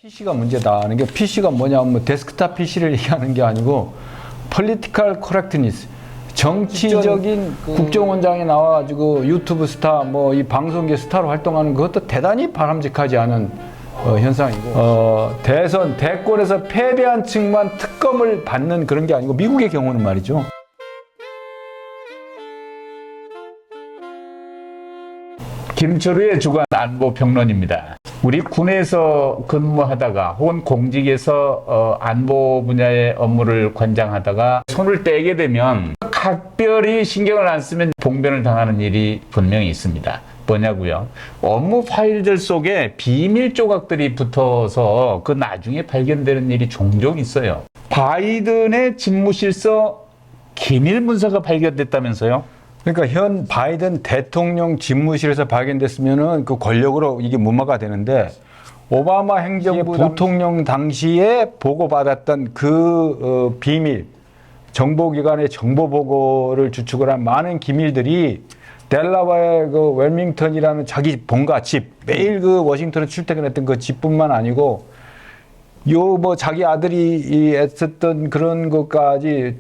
PC가 문제다 하는 게 PC가 뭐냐면 뭐 데스크탑 PC를 얘기하는 게 아니고 political correctness 정치적인 국정원장이 나와가지고 유튜브 스타 뭐 이 방송계 스타로 활동하는 그것도 대단히 바람직하지 않은 현상이고 대선 대권에서 패배한 측만 특검을 받는 그런 게 아니고 미국의 경우는 말이죠. 김철우의 주간 안보 평론입니다. 우리 군에서 근무하다가 혹은 공직에서 안보 분야의 업무를 관장하다가 손을 떼게 되면 각별히 신경을 안 쓰면 봉변을 당하는 일이 분명히 있습니다. 뭐냐고요? 업무 파일들 속에 비밀 조각들이 붙어서 그 나중에 발견되는 일이 종종 있어요. 바이든의 집무실서 기밀 문서가 발견됐다면서요? 그러니까 현 바이든 대통령 집무실에서 발견됐으면은 그 권력으로 이게 무마가 되는데 오바마 행정부 부통령 당시에 보고받았던 그 비밀 정보기관의 정보 보고를 주축을 한 많은 기밀들이 델라웨어의 그 웰밍턴이라는 자기 본가 집 매일 그 워싱턴에 출퇴근했던 그 집뿐만 아니고 요 뭐 자기 아들이 애썼던 그런 것까지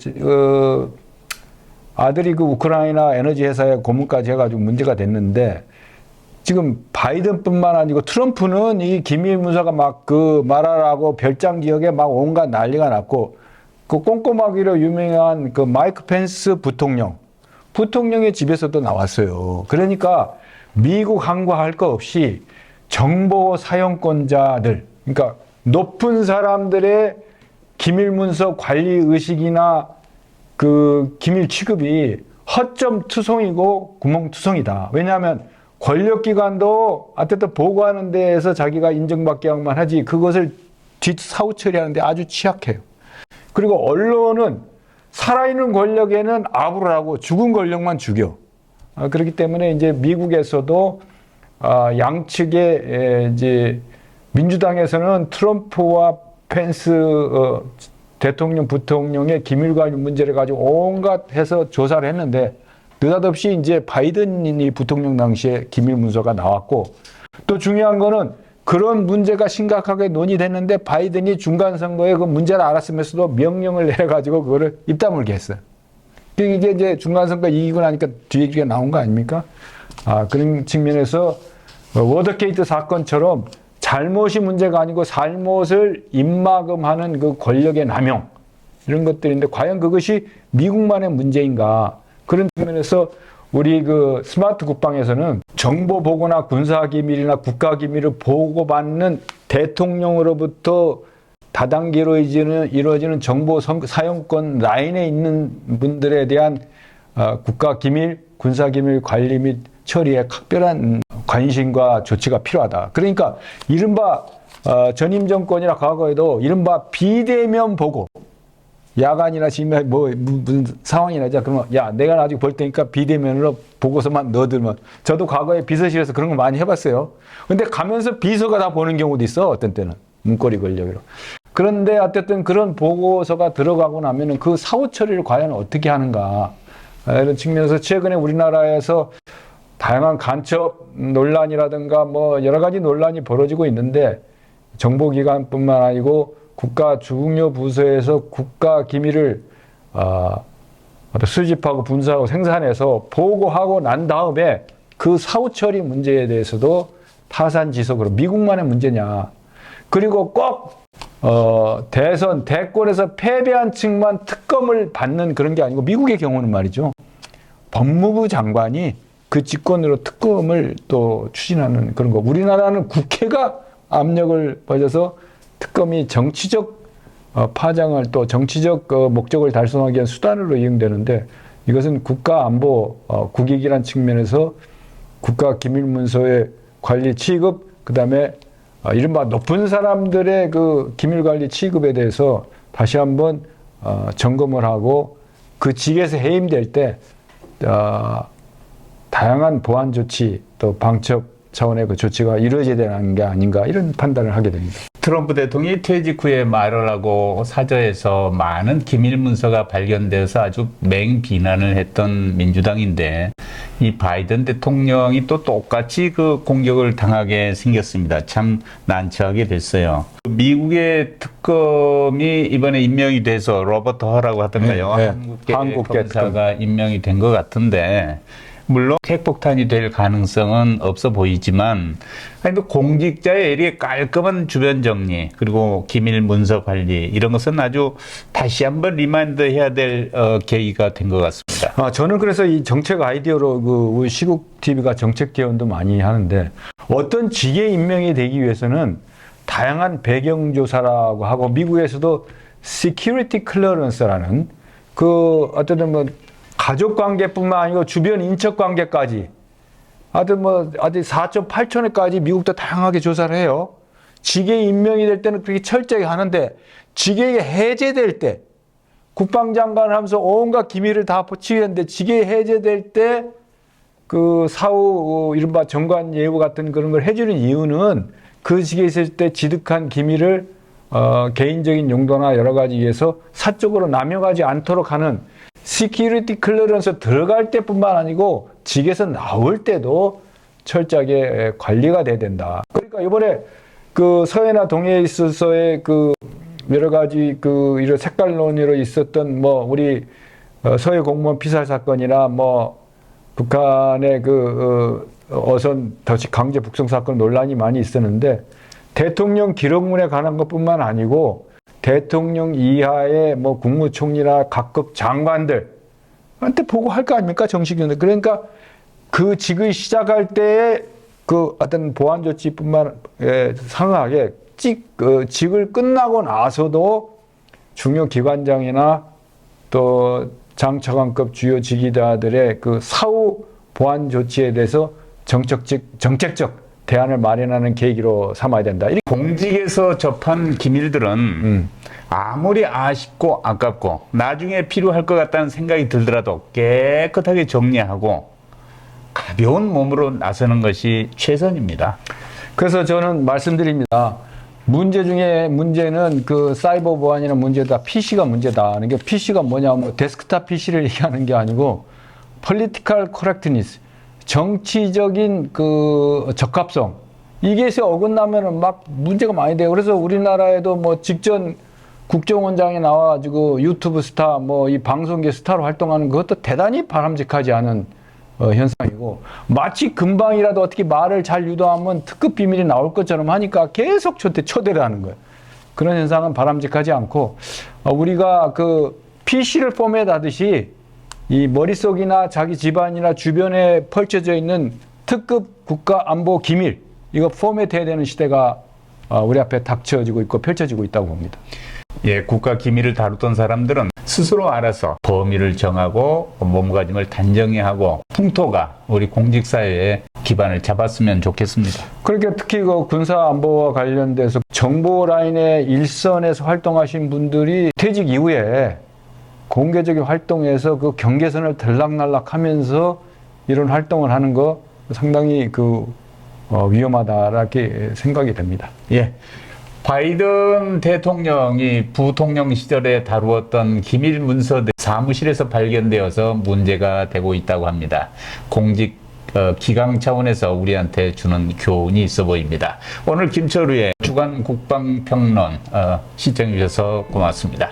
아들이 그 우크라이나 에너지 회사의 고문까지 해가지고 문제가 됐는데 지금 바이든뿐만 아니고 트럼프는 이 기밀 문서가 막 그 말하라고 별장 지역에 막 온갖 난리가 났고 그 꼼꼼하기로 유명한 그 마이크 펜스 부통령의 집에서도 나왔어요. 그러니까 미국 항거할 거 없이 정보 사용권자들, 그러니까 높은 사람들의 기밀 문서 관리 의식이나 그 기밀 취급이 허점 투성이고 구멍투성이다. 왜냐하면 권력기관도 어쨌든 보고하는 데에서 자기가 인정받게 하기만 하지 그것을 뒷사후 처리하는 데 아주 취약해요. 그리고 언론은 살아있는 권력에는 아부를 하고 죽은 권력만 죽여. 그렇기 때문에 이제 미국에서도 양측의 이제 민주당에서는 트럼프와 펜스 대통령, 부통령의 기밀관리 문제를 가지고 온갖 해서 조사를 했는데 느닷없이 이제 바이든이 부통령 당시에 기밀 문서가 나왔고 또 중요한 거는 그런 문제가 심각하게 논의됐는데 바이든이 중간선거에 그 문제를 알았으면서도 명령을 내려가지고 그거를 입다물게 했어요. 이게 이제 중간선거 이기고 나니까 뒤에 나온 거 아닙니까? 그런 측면에서 워터게이트 사건처럼 잘못이 문제가 아니고 잘못을 입막음하는 그 권력의 남용 이런 것들인데 과연 그것이 미국만의 문제인가 그런 측면에서 우리 그 스마트 국방에서는 정보 보고나 군사 기밀이나 국가 기밀을 보고받는 대통령으로부터 다단계로 이루어지는 정보 사용권 라인에 있는 분들에 대한 국가 기밀, 군사 기밀 관리 및 처리에 각별한 관심과 조치가 필요하다. 그러니까 이른바 전임 정권이나 과거에도 이른바 비대면 보고 야간이나 지금 뭐 무슨 상황이 나자 그러면 야 내가 나중에 볼 테니까 비대면으로 보고서만 넣어두면 저도 과거에 비서실에서 그런 거 많이 해봤어요. 근데 가면서 비서가 다 보는 경우도 있어 어떤 때는 문고리 권력으로. 그런데 어쨌든 그런 보고서가 들어가고 나면은 그 사후 처리를 과연 어떻게 하는가 이런 측면에서 최근에 우리나라에서 다양한 간첩 논란이라든가 뭐 여러 가지 논란이 벌어지고 있는데 정보기관뿐만 아니고 국가 중요 부서에서 국가 기밀을 수집하고 분석하고 생산해서 보고하고 난 다음에 그 사후 처리 문제에 대해서도 타산지석으로 미국만의 문제냐. 그리고 꼭 대선 대권에서 패배한 측만 특검을 받는 그런 게 아니고 미국의 경우는 말이죠. 법무부 장관이 그 직권으로 특검을 또 추진하는 그런 거. 우리나라는 국회가 압력을 벌여서 특검이 정치적 파장을 또 정치적 목적을 달성하기 위한 수단으로 이용되는데 이것은 국가안보 국익이라는 측면에서 국가기밀문서의 관리 취급 그다음에 이른바 높은 사람들의 그 기밀관리 취급에 대해서 다시 한번 점검을 하고 그 직에서 해임될 때 다양한 보안 조치 또 방첩 차원의 그 조치가 이루어져야 되는 게 아닌가 이런 판단을 하게 됩니다. 트럼프 대통령이 퇴직 후에 말을 하고 사저에서 많은 기밀 문서가 발견돼서 아주 맹비난을 했던 민주당인데 이 바이든 대통령이 또 똑같이 그 공격을 당하게 생겼습니다. 참 난처하게 됐어요. 미국의 특검이 이번에 임명이 돼서 로버트 허라고 하던가요? 네, 한국계 한국계 검사가 임명이 된 것 같은데, 물론 핵폭탄이 될 가능성은 없어 보이지만, 아니, 또 공직자의 이렇게 깔끔한 주변 정리, 그리고 기밀 문서 관리, 이런 것은 아주 다시 한번 리마인드 해야 될 계기가 된 것 같습니다. 저는 그래서 이 정책 아이디어로 우리 시국 TV가 정책 개헌도 많이 하는데 어떤 직에 임명이 되기 위해서는 다양한 배경 조사라고 하고 미국에서도 Security Clearance라는 어떤 뭐 가족 관계뿐만 아니고 주변 인척 관계까지 어디 4.8천회까지 미국도 다양하게 조사를 해요. 직에 임명이 될 때는 그렇게 철저히 하는데 직에 해제될 때 국방장관을 하면서 온갖 기밀을 다 포치겠는데 직에 해제될 때 그 사후 이른바 정관 예우 같은 그런 걸 해주는 이유는 그 직에 있을 때 지득한 기밀을 개인적인 용도나 여러 가지 위해서 사적으로 남용하지 않도록 하는 시큐리티 클리어런스 들어갈 때뿐만 아니고 직에서 나올 때도 철저하게 관리가 돼야 된다. 그러니까 이번에 그 서해나 동해에 있어서의 그 여러 가지 이런 색깔 논의로 있었던 뭐 우리 서해 공무원 피살 사건이나 뭐 북한의 어선 더시 강제 북송 사건 논란이 많이 있었는데 대통령 기록물에 관한 것뿐만 아니고 대통령 이하의 뭐 국무총리나 각급 장관들한테 보고할 거 아닙니까? 정식인데. 그러니까 그 직을 시작할 때의 그 어떤 보안 조치뿐만 상하게 직을 끝나고 나서도 중요 기관장이나 또 장차관급 주요 직위자들의 그 사후 보안 조치에 대해서 정책적 대안을 마련하는 계기로 삼아야 된다. 공직에서 접한 기밀들은 아무리 아쉽고 아깝고 나중에 필요할 것 같다는 생각이 들더라도 깨끗하게 정리하고 가벼운 몸으로 나서는 것이 최선입니다. 그래서 저는 말씀드립니다. 문제 중에 문제는 그 사이버 보안이나 문제다. PC가 문제다. 이게 PC가 뭐냐면 데스크탑 PC를 얘기하는 게 아니고 political correctness. 정치적인 그 적합성. 이게서 어긋나면은 막 문제가 많이 돼요. 그래서 우리나라에도 뭐 직전 국정원장이 나와가지고 유튜브 스타, 뭐 이 방송계 스타로 활동하는 그것도 대단히 바람직하지 않은 현상이고 마치 금방이라도 어떻게 말을 잘 유도하면 특급 비밀이 나올 것처럼 하니까 계속 초대를 하는 거예요. 그런 현상은 바람직하지 않고 우리가 그 PC를 포맷하듯이 이 머릿속이나 자기 집안이나 주변에 펼쳐져 있는 특급 국가 안보 기밀 이거 포맷해야 되는 시대가 우리 앞에 닥쳐지고 있고 펼쳐지고 있다고 봅니다. 예, 국가 기밀을 다루던 사람들은 스스로 알아서 범위를 정하고 몸가짐을 단정히 하고 풍토가 우리 공직사회에 기반을 잡았으면 좋겠습니다. 그러니까 특히 그 군사 안보와 관련돼서 정보 라인의 일선에서 활동하신 분들이 퇴직 이후에 공개적인 활동에서 그 경계선을 들락날락하면서 이런 활동을 하는 거 상당히 위험하다라게 생각이 됩니다. 예. 바이든 대통령이 부통령 시절에 다루었던 기밀 문서들 사무실에서 발견되어서 문제가 되고 있다고 합니다. 공직 기강 차원에서 우리한테 주는 교훈이 있어 보입니다. 오늘 김철우의 주간 국방평론 시청해 주셔서 고맙습니다.